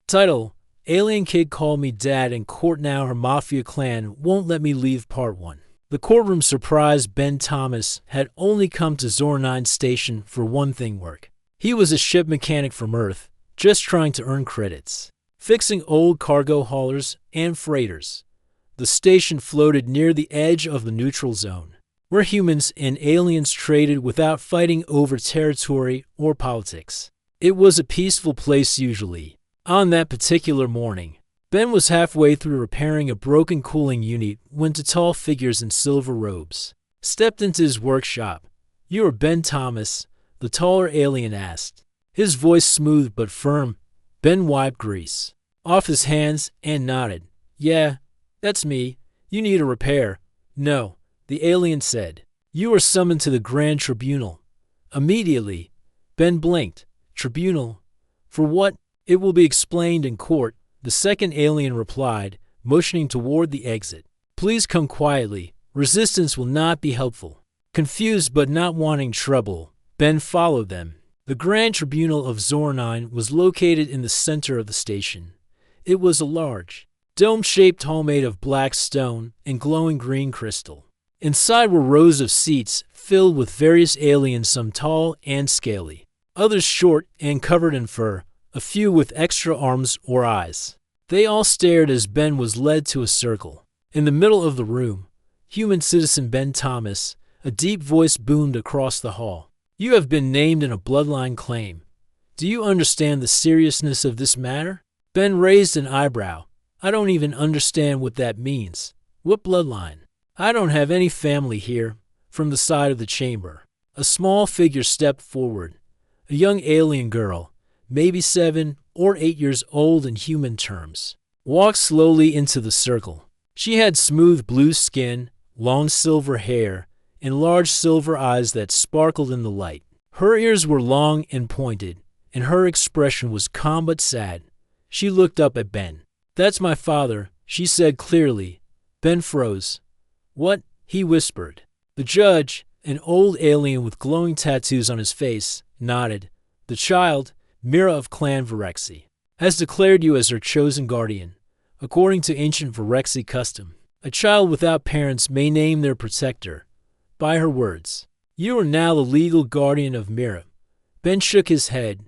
Title: Alien Kid Called Me Dad and Court Now Her Mafia Clan Won't Let Me Leave Part 1. The courtroom surprised Ben Thomas had only come to Zor-9 Station for one thing: work. He was a ship mechanic from Earth, just trying to earn credits, fixing old cargo haulers and freighters. The station floated near the edge of the neutral zone, where humans and aliens traded without fighting over territory or politics. It was a peaceful place usually. On that particular morning, Ben was halfway through repairing a broken cooling unit when two tall figures in silver robes stepped into his workshop. "You are Ben Thomas?" the taller alien asked. His voice smooth but firm. Ben wiped grease off his hands and nodded. "Yeah, that's me. You need a repair." "No," the alien said. "You are summoned to the Grand Tribunal immediately." Ben blinked. "Tribunal? For what?" "It will be explained in court," the second alien replied, motioning toward the exit. "Please come quietly. Resistance will not be helpful." Confused but not wanting trouble, Ben followed them. The Grand Tribunal of Zor-9 was located in the center of the station. It was a large, dome-shaped hall made of black stone and glowing green crystal. Inside were rows of seats filled with various aliens, some tall and scaly, others short and covered in fur, a few with extra arms or eyes. They all stared as Ben was led to a circle. In the middle of the room, human citizen Ben Thomas, a deep voice boomed across the hall. "You have been named in a bloodline claim. Do you understand the seriousness of this matter?" Ben raised an eyebrow. "I don't even understand what that means. What bloodline?" "I don't have any family here." From the side of the chamber, a small figure stepped forward. A young alien girl, maybe 7 or 8 years old in human terms, walked slowly into the circle. She had smooth blue skin, long silver hair, and large silver eyes that sparkled in the light. Her ears were long and pointed, and her expression was calm but sad. She looked up at Ben. "That's my father," she said clearly. Ben froze. "What?" he whispered. The judge, an old alien with glowing tattoos on his face, nodded. "The child, Mira of Clan Virexi, has declared you as her chosen guardian. According to ancient Virexi custom, a child without parents may name their protector by her words. You are now the legal guardian of Mira." Ben shook his head.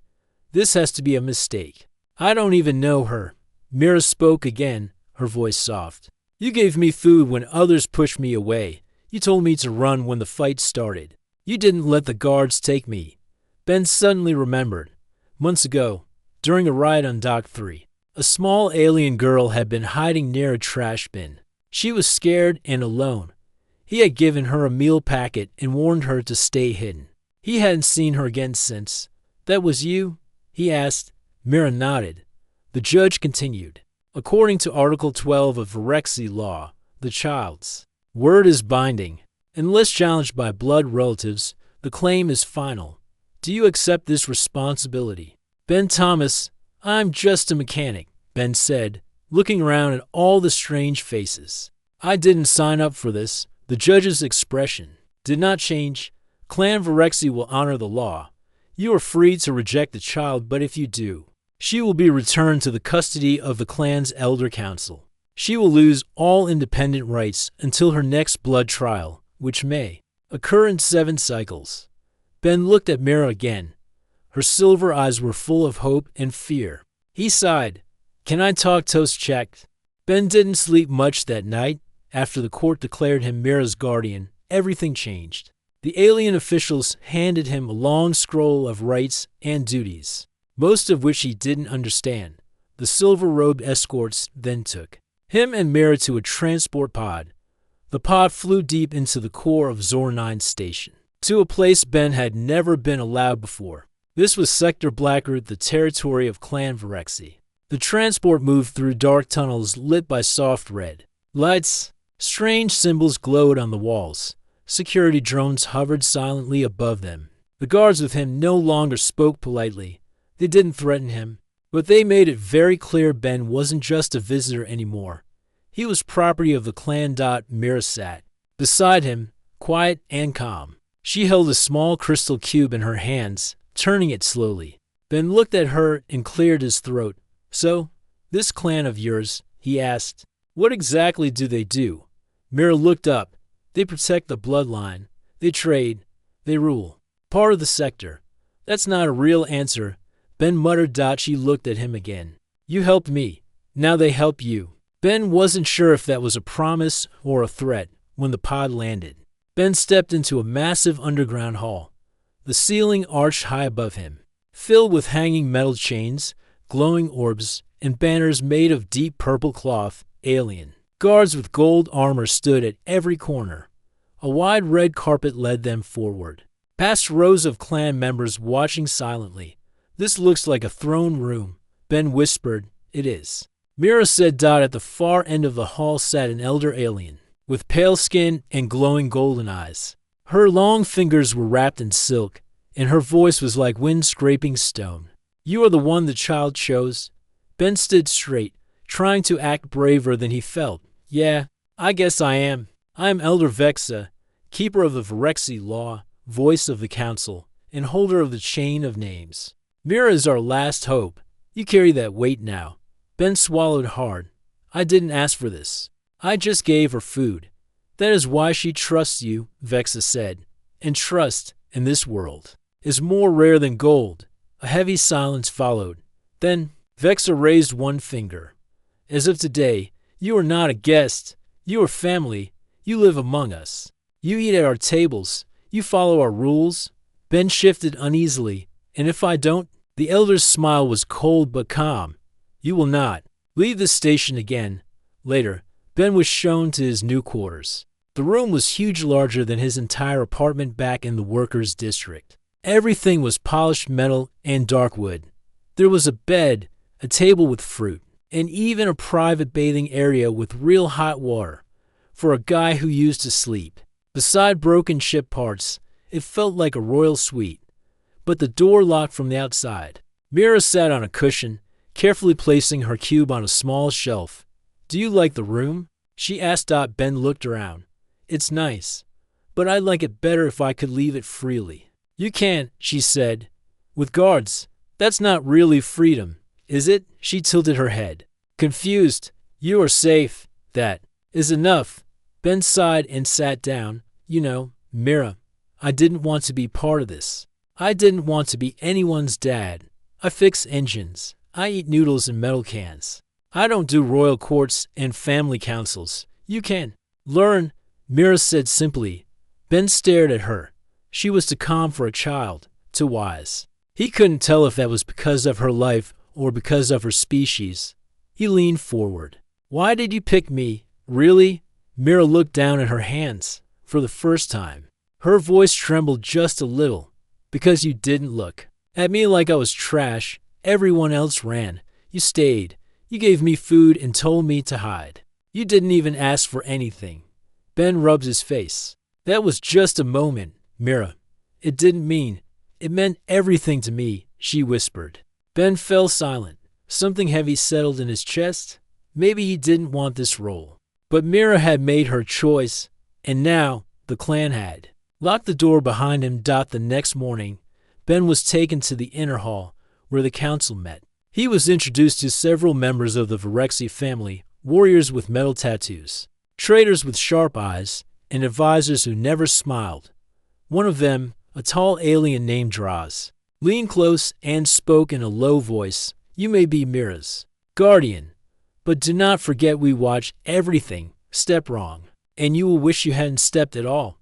"This has to be a mistake. I don't even know her." Mira spoke again, her voice soft. "You gave me food when others pushed me away. You told me to run when the fight started. You didn't let the guards take me." Ben suddenly remembered. Months ago, during a ride on Dock 3, a small alien girl had been hiding near a trash bin. She was scared and alone. He had given her a meal packet and warned her to stay hidden. He hadn't seen her again since. "That was you?" he asked. Mira nodded. The judge continued. "According to Article 12 of Virexi law, the child's word is binding. Unless challenged by blood relatives, the claim is final. Do you accept this responsibility?" Ben Thomas, "I'm just a mechanic," Ben said, looking around at all the strange faces. "I didn't sign up for this." The judge's expression did not change. "Clan Virexi will honor the law. You are free to reject the child, but if you do, she will be returned to the custody of the clan's elder council. She will lose all independent rights until her next blood trial, which may occur in 7 cycles. Ben looked at Mira again. Her silver eyes were full of hope and fear. He sighed. "Can I talk?" Toast checked. Ben didn't sleep much that night. After the court declared him Mira's guardian, everything changed. The alien officials handed him a long scroll of rights and duties, most of which he didn't understand. The silver-robed escorts then took him and Mira to a transport pod. The pod flew deep into the core of Zor-9 Station, to a place Ben had never been allowed before. This was Sector Blackroot, the territory of Clan Virexi. The transport moved through dark tunnels lit by soft red lights. Strange symbols glowed on the walls. Security drones hovered silently above them. The guards with him no longer spoke politely. They didn't threaten him, but they made it very clear Ben wasn't just a visitor anymore. He was property of the clan. Mira sat beside him, quiet and calm. She held a small crystal cube in her hands, turning it slowly. Ben looked at her and cleared his throat. So, this clan of yours, he asked, what exactly do they do? Mira looked up. They protect the bloodline. They trade. They rule. Part of the sector. That's not a real answer. Ben muttered. She looked at him again. You helped me. Now they help you. Ben wasn't sure if that was a promise or a threat when the pod landed. Ben stepped into a massive underground hall. The ceiling arched high above him, filled with hanging metal chains, glowing orbs, and banners made of deep purple cloth. Alien. Guards with gold armor stood at every corner. A wide red carpet led them forward, past rows of clan members watching silently. This looks like a throne room, Ben whispered. It is. Mira said. At the far end of the hall sat an elder alien, with pale skin and glowing golden eyes. Her long fingers were wrapped in silk, and her voice was like wind scraping stone. You are the one the child chose? Ben stood straight, trying to act braver than he felt. Yeah, I guess I am. I am Elder Vexa, keeper of the Virexi law, voice of the council, and holder of the chain of names. Mira is our last hope. You carry that weight now. Ben swallowed hard. I didn't ask for this. I just gave her food. That is why she trusts you, Vexa said. And trust, in this world, is more rare than gold. A heavy silence followed. Then, Vexa raised one finger. As of today, you are not a guest. You are family. You live among us. You eat at our tables. You follow our rules. Ben shifted uneasily. And if I don't? The elder's smile was cold but calm. You will not. Leave this station again. Later, Ben was shown to his new quarters. The room was huge, larger than his entire apartment back in the workers' district. Everything was polished metal and dark wood. There was a bed, a table with fruit, and even a private bathing area with real hot water for a guy who used to sleep. Beside broken ship parts, it felt like a royal suite, but the door locked from the outside. Mira sat on a cushion, carefully placing her cube on a small shelf. Do you like the room? She asked. Ben looked around. It's nice, but I'd like it better if I could leave it freely. You can't, she said. With guards, that's not really freedom, is it? She tilted her head. Confused. You are safe. That is enough. Ben sighed and sat down. You know, Mira, I didn't want to be part of this. I didn't want to be anyone's dad. I fix engines. I eat noodles in metal cans. I don't do royal courts and family councils. You can learn, Mira said simply. Ben stared at her. She was too calm for a child, too wise. He couldn't tell if that was because of her life or because of her species. He leaned forward. Why did you pick me? Really? Mira looked down at her hands for the first time. Her voice trembled just a little. Because you didn't look at me like I was trash. Everyone else ran. You stayed. You gave me food and told me to hide. You didn't even ask for anything. Ben rubbed his face. That was just a moment, Mira. It didn't mean. It meant everything to me, she whispered. Ben fell silent. Something heavy settled in his chest. Maybe he didn't want this role. But Mira had made her choice, and now the clan had. Locked the door behind him. The next morning, Ben was taken to the inner hall where the council met. He was introduced to several members of the Virexi family, warriors with metal tattoos, traders with sharp eyes, and advisors who never smiled. One of them, a tall alien named Draz, leaned close and spoke in a low voice. You may be Mira's guardian, but do not forget we watch everything. Step wrong, and you will wish you hadn't stepped at all.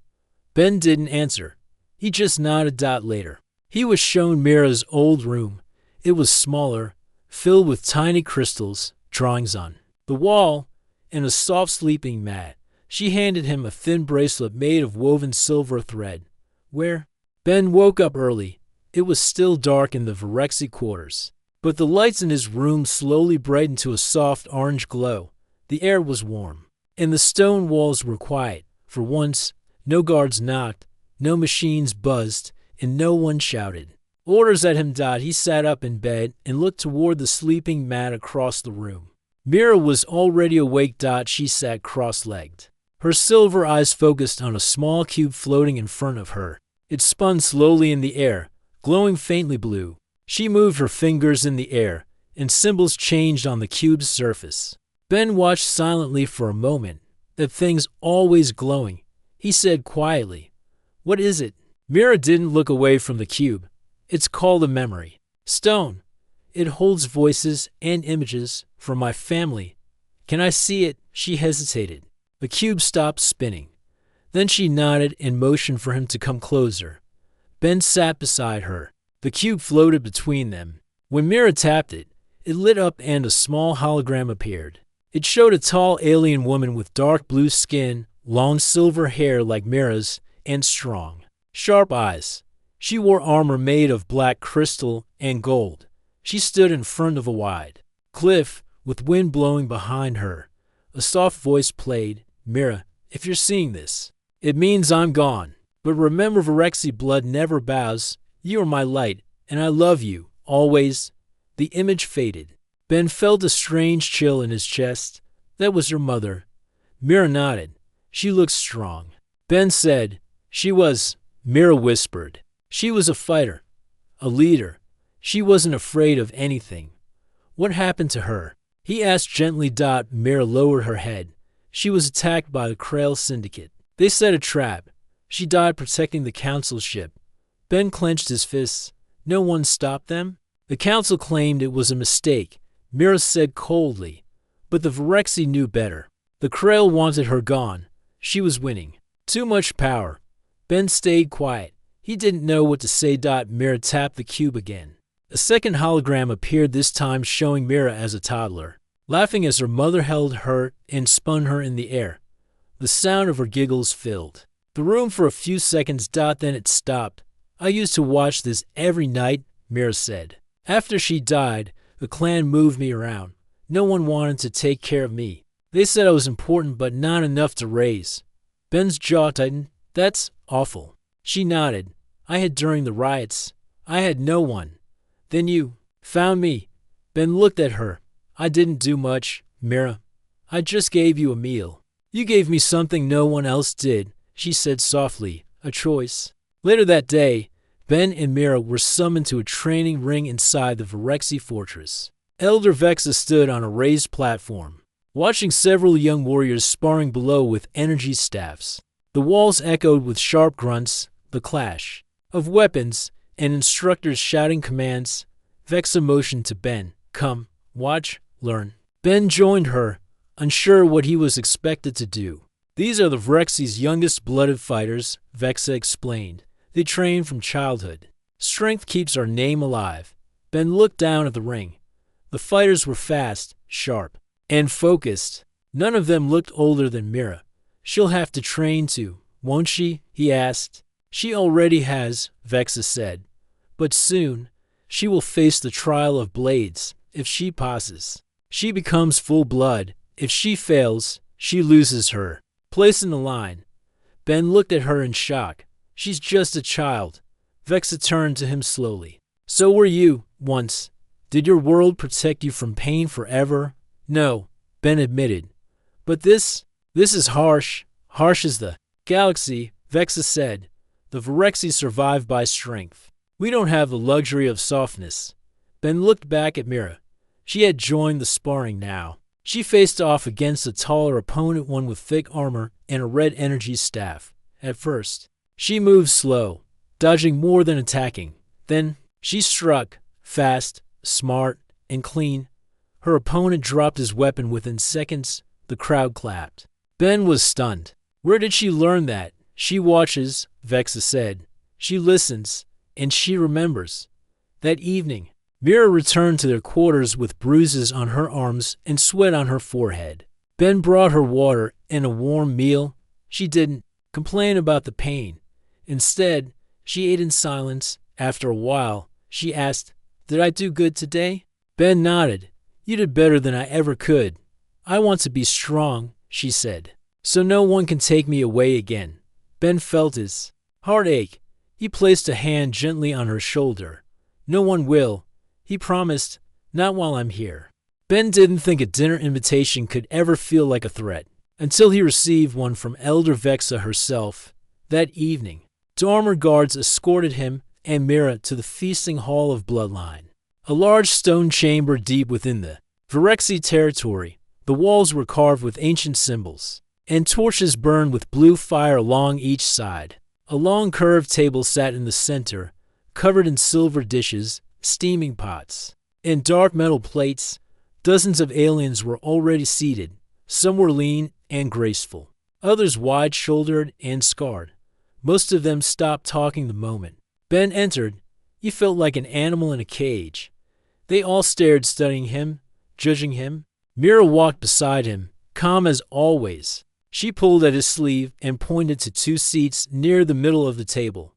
Ben didn't answer. He just nodded. Later, he was shown Mira's old room. It was smaller, filled with tiny crystals, drawings on the wall, and a soft sleeping mat. She handed him a thin bracelet made of woven silver thread. Where? Ben woke up early. It was still dark in the Virexi quarters, but the lights in his room slowly brightened to a soft orange glow. The air was warm, and the stone walls were quiet. For once, no guards knocked, no machines buzzed, and no one shouted orders at him. He sat up in bed and looked toward the sleeping mat across the room. Mira was already awake. She sat cross-legged. Her silver eyes focused on a small cube floating in front of her. It spun slowly in the air, glowing faintly blue. She moved her fingers in the air, and symbols changed on the cube's surface. Ben watched silently for a moment, the things always glowing. He said quietly, "What is it?" Mira didn't look away from the cube. "It's called a memory stone. It holds voices and images from my family. Can I see it?" She hesitated. The cube stopped spinning. Then she nodded and motioned for him to come closer. Ben sat beside her. The cube floated between them. When Mira tapped it, it lit up and a small hologram appeared. It showed a tall alien woman with dark blue skin, long silver hair like Mira's, and strong, sharp eyes. She wore armor made of black crystal and gold. She stood in front of a wide cliff with wind blowing behind her. A soft voice played, "Mira, if you're seeing this, it means I'm gone. But remember, Virexi blood never bows. You are my light, and I love you, always." The image faded. Ben felt a strange chill in his chest. That was her mother. Mira nodded. She looked strong. Ben said, "She was," Mira whispered. "She was a fighter, a leader. She wasn't afraid of anything." "What happened to her?" he asked gently. Mira lowered her head. "She was attacked by the Krail Syndicate. They set a trap. She died protecting the council ship." Ben clenched his fists. "No one stopped them?" "The council claimed it was a mistake," Mira said coldly. "But the Virexi knew better. The Krail wanted her gone. She was winning. Too much power." Ben stayed quiet. He didn't know what to say. Mira tapped the cube again. A second hologram appeared, this time showing Mira as a toddler, laughing as her mother held her and spun her in the air. The sound of her giggles filled the room for a few seconds. Then it stopped. "I used to watch this every night," Mira said. "After she died, the clan moved me around. No one wanted to take care of me. They said I was important but not enough to raise." Ben's jaw tightened. "That's awful." She nodded. "I had during the riots. I had no one. Then you found me." Ben looked at her. "I didn't do much, Mira. I just gave you a meal." "You gave me something no one else did," she said softly. "A choice." Later that day, Ben and Mira were summoned to a training ring inside the Virexi fortress. Elder Vexa stood on a raised platform, watching several young warriors sparring below with energy staffs. The walls echoed with sharp grunts, the clash of weapons, and instructors shouting commands. Vexa motioned to Ben. "Come, watch, learn." Ben joined her, unsure what he was expected to do. "These are the Virexi's youngest blooded fighters," Vexa explained. "They train from childhood. Strength keeps our name alive." Ben looked down at the ring. The fighters were fast, sharp, and focused. None of them looked older than Mira. "She'll have to train too, won't she?" he asked. "She already has," Vexa said. "But soon, she will face the trial of blades. If she passes, she becomes full blood. If she fails, she loses her place in the line." Ben looked at her in shock. "She's just a child." Vexa turned to him slowly. "So were you, once. Did your world protect you from pain forever?" "No," Ben admitted. "But this is harsh. Harsh as the galaxy," Vexa said. "The Virexi survive by strength. We don't have the luxury of softness." Ben looked back at Mira. She had joined the sparring now. She faced off against a taller opponent, one with thick armor and a red energy staff. At first, she moved slow, dodging more than attacking. Then, she struck, fast, smart, and clean. Her opponent dropped his weapon within seconds. The crowd clapped. Ben was stunned. "Where did she learn that?" "She watches," Vexa said. "She listens, and she remembers." That evening, Mira returned to their quarters with bruises on her arms and sweat on her forehead. Ben brought her water and a warm meal. She didn't complain about the pain. Instead, she ate in silence. After a while, she asked, "Did I do good today?" Ben nodded. "You did better than I ever could." "I want to be strong," she said, "so no one can take me away again." Ben felt his heart ache. He placed a hand gently on her shoulder. "No one will," he promised, "not while I'm here." Ben didn't think a dinner invitation could ever feel like a threat until he received one from Elder Vexa herself. That evening, two armored guards escorted him and Mira to the feasting hall of Bloodline. a large stone chamber deep within the Virexi territory. The walls were carved with ancient symbols, and torches burned with blue fire along each side. A long curved table sat in the center, covered in silver dishes, steaming pots, and dark metal plates. Dozens of aliens were already seated. Some were lean and graceful, others wide-shouldered and scarred. Most of them stopped talking the moment Ben entered. He felt like an animal in a cage. They all stared, studying him, judging him. Mira walked beside him, calm as always. She pulled at his sleeve and pointed to two seats near the middle of the table.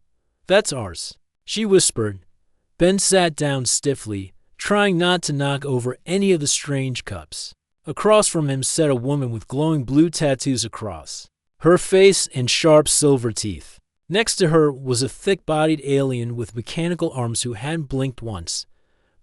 "That's ours," she whispered. Ben sat down stiffly, trying not to knock over any of the strange cups. Across from him sat a woman with glowing blue tattoos across her face and sharp silver teeth. Next to her was a thick-bodied alien with mechanical arms who hadn't blinked once.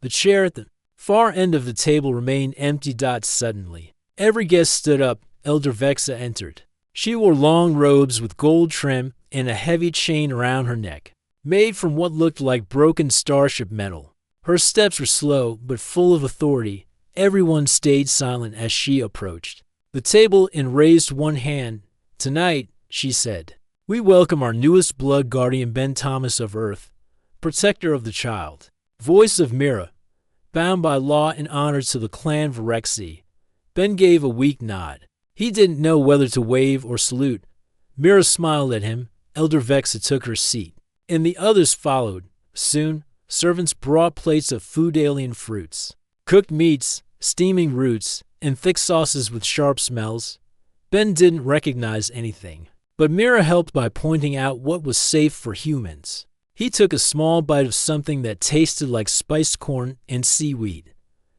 The chair at the far end of the table remained empty. Suddenly, every guest stood up. Elder Vexa entered. She wore long robes with gold trim and a heavy chain around her neck, made from what looked like broken starship metal. Her steps were slow but full of authority. Everyone stayed silent as she approached the table and raised one hand. "Tonight," she said, "we welcome our newest blood guardian, Ben Thomas of Earth, protector of the child." Voice of Mira, bound by law and honor to the clan Virexi. Ben gave a weak nod. He didn't know whether to wave or salute. Mira smiled at him. Elder Vexa took her seat, and the others followed. Soon, servants brought plates of food, alien fruits, cooked meats, steaming roots, and thick sauces with sharp smells. Ben didn't recognize anything, but Mira helped by pointing out what was safe for humans. He took a small bite of something that tasted like spiced corn and seaweed.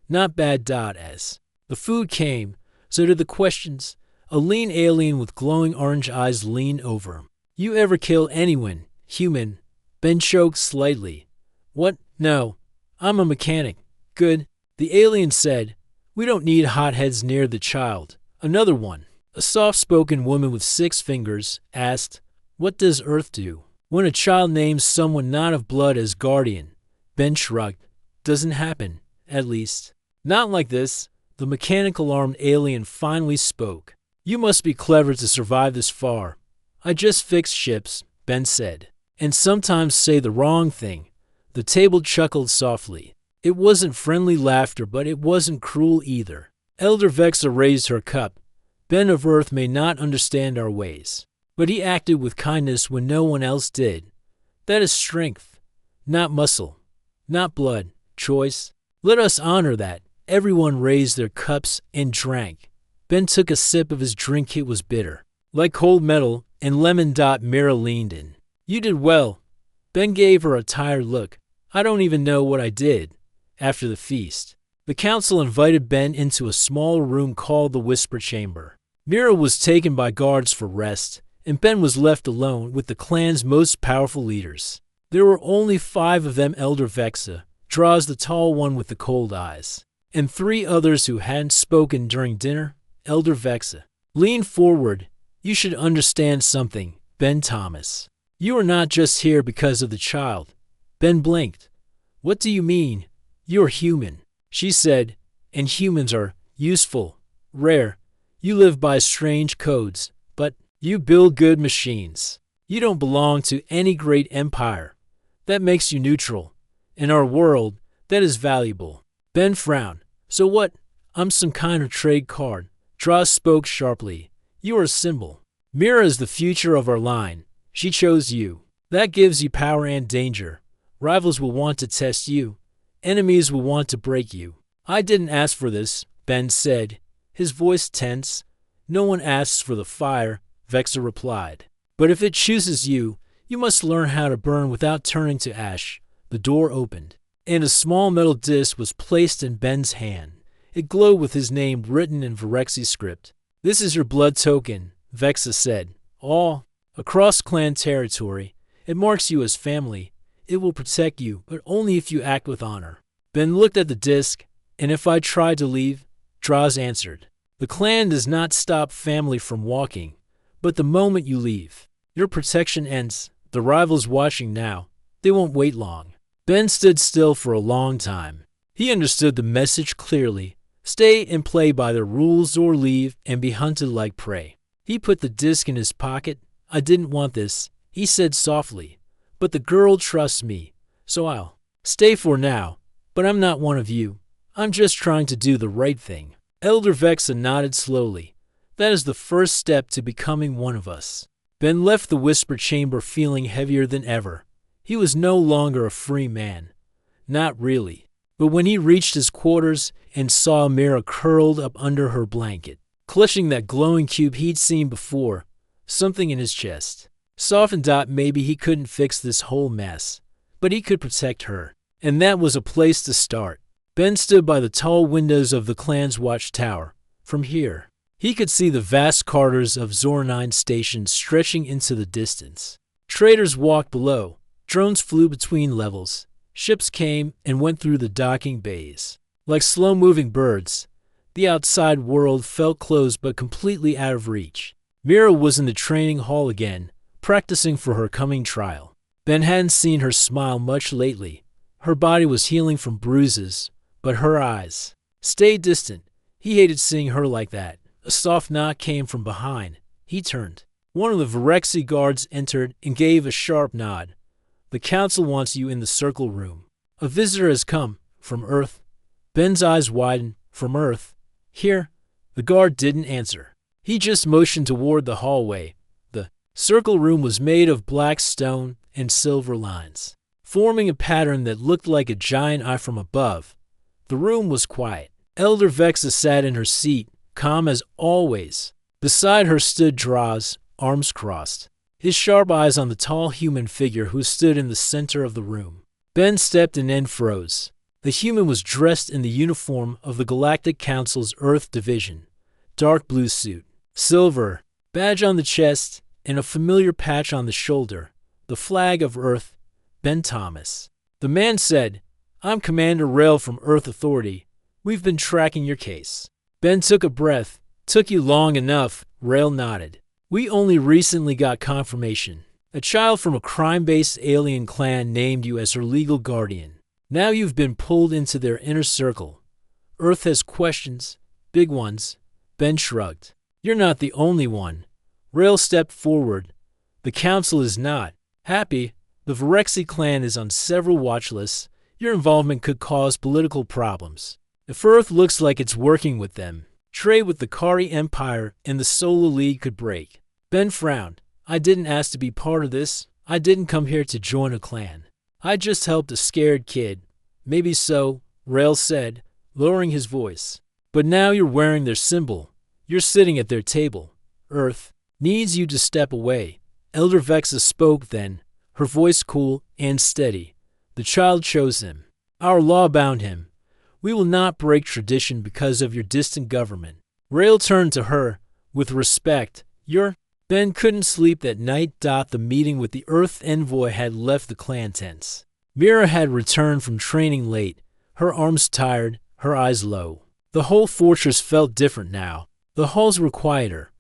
Not bad. As the food came, so did the questions. A lean alien with glowing orange eyes leaned over him. "You ever kill anyone, human?" Ben choked slightly. "What? No. I'm a mechanic." "Good." The alien said. "We don't need hotheads near the child." Another one, a soft-spoken woman with 6 fingers, asked, "What does Earth do when a child names someone not of blood as guardian?" Ben shrugged. "Doesn't happen, at least. Not like this." The mechanical-armed alien finally spoke. "You must be clever to survive this far." "I just fix ships," Ben said, "and sometimes say the wrong thing." The table chuckled softly. It wasn't friendly laughter, but it wasn't cruel either. Elder Vexa raised her cup. "Ben of Earth may not understand our ways, but he acted with kindness when no one else did. That is strength, not muscle, not blood, choice. Let us honor that." Everyone raised their cups and drank. Ben took a sip of his drink. It was bitter, like cold metal, and lemon. Mira leaned in. "You did well." Ben gave her a tired look. "I don't even know what I did." After the feast, the council invited Ben into a small room called the Whisper Chamber. Mira was taken by guards for rest, and Ben was left alone with the clan's most powerful leaders. There were only 5 of them: Elder Vexa, Draws the tall one with the cold eyes, and 3 others who hadn't spoken during dinner. Elder Vexa leaned forward. "You should understand something, Ben Thomas. You are not just here because of the child." Ben blinked. "What do you mean? You're human," she said, "and humans are useful, rare. You live by strange codes, but you build good machines. You don't belong to any great empire. That makes you neutral. In our world, that is valuable." Ben frowned. "So what? I'm some kind of trade card." Draws spoke sharply. "You are a symbol. Mira is the future of our line. She chose you. That gives you power and danger. Rivals will want to test you. Enemies will want to break you." "I didn't ask for this," Ben said, his voice tense. "No one asks for the fire," Vexa replied. "But if it chooses you, you must learn how to burn without turning to ash." The door opened, and a small metal disc was placed in Ben's hand. It glowed with his name written in Virexi script. "This is your blood token," Vexa said. "All across clan territory. It marks you as family. It will protect you, but only if you act with honor." Ben looked at the disc. "And if I tried to leave?" Draws answered. "The clan does not stop family from walking, but the moment you leave, your protection ends. The rivals watching now. They won't wait long." Ben stood still for a long time. He understood the message clearly. Stay and play by the rules or leave and be hunted like prey. He put the disc in his pocket. I didn't want this, he said softly. But the girl trusts me, so I'll stay for now. But I'm not one of you. I'm just trying to do the right thing. Elder Vexa nodded slowly. That is the first step to becoming one of us. Ben left the whisper chamber feeling heavier than ever. He was no longer a free man. Not really. But when he reached his quarters and saw Mira curled up under her blanket, clutching that glowing cube he'd seen before, something in his chest softened. Maybe he couldn't fix this whole mess, but he could protect her. And that was a place to start. Ben stood by the tall windows of the clan's watchtower. From here, he could see the vast corridors of Zor-9 Station stretching into the distance. Traders walked below. Drones flew between levels. Ships came and went through the docking bays. Like slow-moving birds, the outside world felt closed but completely out of reach. Mira was in the training hall again, practicing for her coming trial. Ben hadn't seen her smile much lately. Her body was healing from bruises, but her eyes stayed distant. He hated seeing her like that. A soft knock came from behind. He turned. One of the Virexi guards entered and gave a sharp nod. The council wants you in the circle room. A visitor has come. From Earth. Ben's eyes widened. From Earth? Here? The guard didn't answer. He just motioned toward the hallway. The circle room was made of black stone and silver lines, forming a pattern that looked like a giant eye from above. The room was quiet. Elder Vexa sat in her seat, calm as always. Beside her stood Draws, arms crossed, his sharp eyes on the tall human figure who stood in the center of the room. Ben stepped in and froze. The human was dressed in the uniform of the Galactic Council's Earth Division. Dark blue suit, silver, badge on the chest, and a familiar patch on the shoulder. The flag of Earth, Ben Thomas. The man said, I'm Commander Rail from Earth Authority. We've been tracking your case. Ben took a breath. Took you long enough, Rail nodded. We only recently got confirmation. A child from a crime-based alien clan named you as her legal guardian. Now you've been pulled into their inner circle. Earth has questions, big ones. Ben shrugged. You're not the only one. Rail stepped forward. The council is not happy. The Virexi clan is on several watch lists. Your involvement could cause political problems. If Earth looks like it's working with them, trade with the Kari Empire and the Solar League could break. Ben frowned. I didn't ask to be part of this. I didn't come here to join a clan. I just helped a scared kid. Maybe so, Rail said, lowering his voice. But now you're wearing their symbol. You're sitting at their table. Earth needs you to step away. Elder Vexa spoke then, her voice cool and steady. The child chose him. Our law bound him. We will not break tradition because of your distant government. Rail turned to her with respect. Ben couldn't sleep that night. The meeting with the Earth envoy had left the clan tense. Mira had returned from training late, her arms tired, her eyes low. The whole fortress felt different now. The halls were quieter.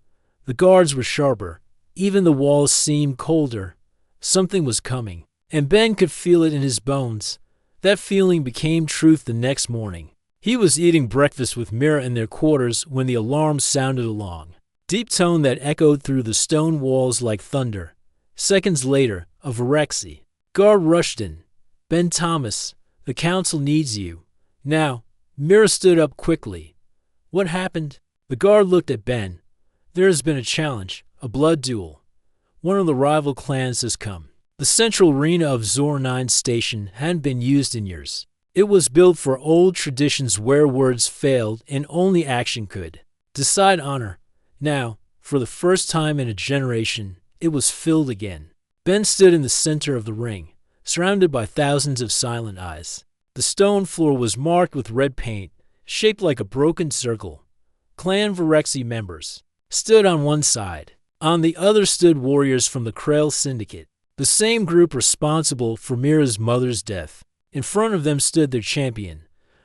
The guards were sharper. Even the walls seemed colder. Something was coming, and Ben could feel it in his bones. That feeling became truth the next morning. He was eating breakfast with Mira in their quarters when the alarm sounded along. Deep tone that echoed through the stone walls like thunder. Seconds later, a Virexi guard rushed in. Ben Thomas, the council needs you. Now, Mira stood up quickly. What happened? The guard looked at Ben. There has been a challenge, a blood duel. One of the rival clans has come. The central arena of Zor-9 Station hadn't been used in years. It was built for old traditions where words failed and only action could decide honor. Now, for the first time in a generation, it was filled again. Ben stood in the center of the ring, surrounded by thousands of silent eyes. The stone floor was marked with red paint, shaped like a broken circle. Clan Virexi members stood on one side. On the other stood warriors from the Krell Syndicate, the same group responsible for Mira's mother's death. In front of them stood their champion,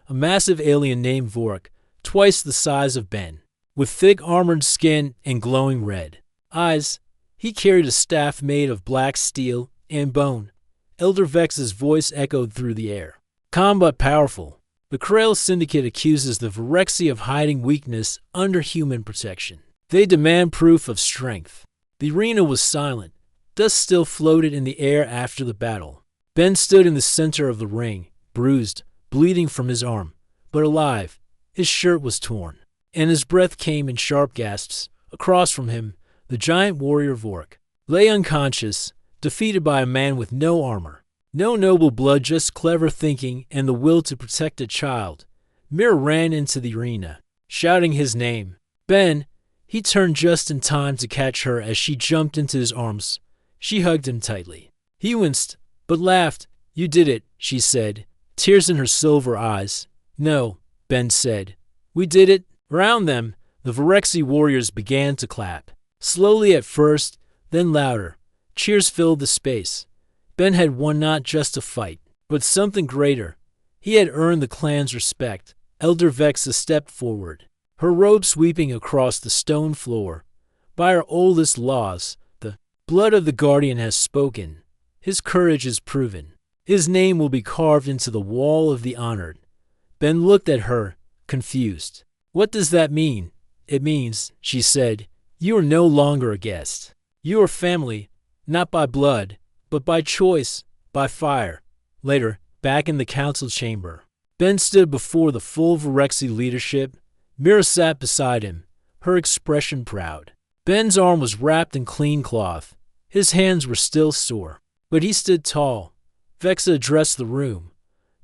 a massive alien named Vork, twice the size of Ben. With thick armored skin and glowing red eyes, he carried a staff made of black steel and bone. Elder Vex's voice echoed through the air. Calm but powerful. The Krail Syndicate accuses the Virexi of hiding weakness under human protection. They demand proof of strength. The arena was silent. Dust still floated in the air after the battle. Ben stood in the center of the ring, bruised, bleeding from his arm, but alive. His shirt was torn, and his breath came in sharp gasps. Across from him, the giant warrior Vork lay unconscious, defeated by a man with no armor. No noble blood, just clever thinking and the will to protect a child. Mira ran into the arena, shouting his name. Ben! He turned just in time to catch her as she jumped into his arms. She hugged him tightly. He winced, but laughed. You did it, she said, tears in her silver eyes. No, Ben said. We did it. Around them, the Virexi warriors began to clap. Slowly at first, then louder. Cheers filled the space. Ben had won not just a fight, but something greater. He had earned the clan's respect. Elder Vexa stepped forward, her robe sweeping across the stone floor. By our oldest laws, the blood of the Guardian has spoken. His courage is proven. His name will be carved into the wall of the honored. Ben looked at her, confused. What does that mean? It means, she said, you are no longer a guest. You are family, not by blood, but by choice, by fire. Later, back in the council chamber, Ben stood before the full Virexi leadership. Mira sat beside him, her expression proud. Ben's arm was wrapped in clean cloth. His hands were still sore, but he stood tall. Vexa addressed the room.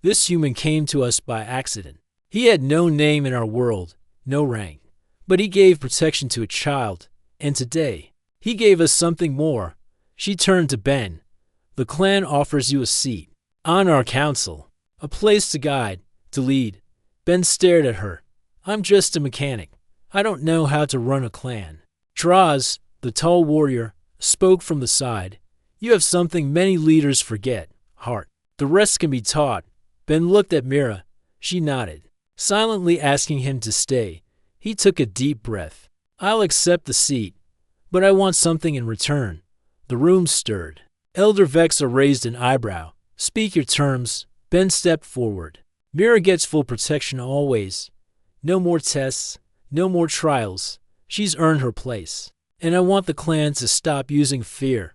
This human came to us by accident. He had no name in our world, no rank, but he gave protection to a child, and today, he gave us something more. She turned to Ben. The clan offers you a seat on our council, a place to guide, to lead. Ben stared at her. I'm just a mechanic. I don't know how to run a clan. Draz, the tall warrior, spoke from the side. You have something many leaders forget, heart. The rest can be taught. Ben looked at Mira. She nodded, silently asking him to stay. He took a deep breath. I'll accept the seat, but I want something in return. The room stirred. Elder Vexa raised an eyebrow. Speak your terms. Ben stepped forward. Mira gets full protection always. No more tests, no more trials. She's earned her place. And I want the clan to stop using fear.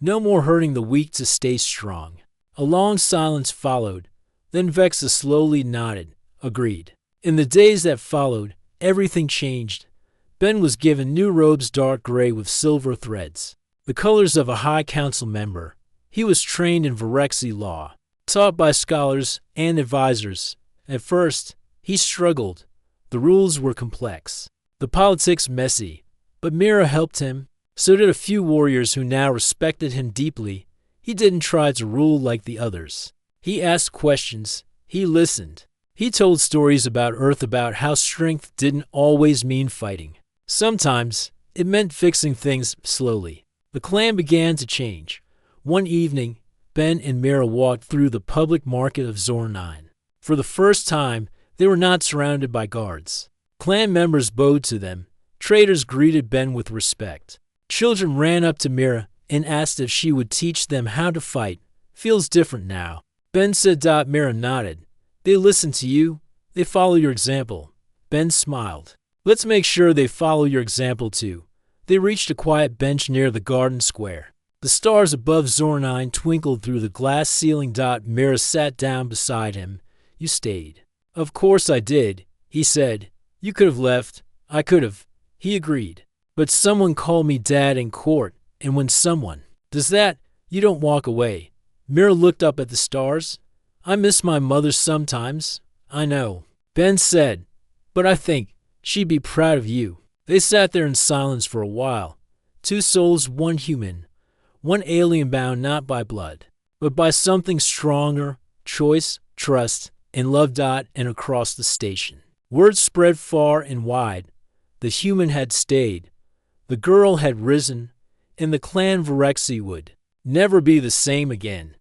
No more hurting the weak to stay strong. A long silence followed. Then Vexa slowly nodded, agreed. In the days that followed, everything changed. Ben was given new robes, dark gray with silver threads, the colors of a high council member. He was trained in Virexi law, taught by scholars and advisors. At first, he struggled. The rules were complex, the politics messy, but Mira helped him. So did a few warriors who now respected him deeply. He didn't try to rule like the others. He asked questions. He listened. He told stories about Earth, about how strength didn't always mean fighting. Sometimes, it meant fixing things slowly. The clan began to change. One evening, Ben and Mira walked through the public market of Zor-9. For the first time, they were not surrounded by guards. Clan members bowed to them. Traders greeted Ben with respect. Children ran up to Mira and asked if she would teach them how to fight. Feels different now. Ben said. Mira nodded. They listen to you. They follow your example. Ben smiled. Let's make sure they follow your example too. They reached a quiet bench near the garden square. The stars above Zor-9 twinkled through the glass ceiling. Mira sat down beside him. You stayed. Of course I did, he said. You could have left. I could have. He agreed. But someone called me dad in court, and when someone does that, you don't walk away. Mira looked up at the stars. I miss my mother sometimes. I know. Ben said, but I think she'd be proud of you. They sat there in silence for a while. Two souls, one human, one alien bound not by blood, but by something stronger, choice, trust, and love. And across the station, word spread far and wide. The human had stayed. The girl had risen, and the clan Virexi would never be the same again.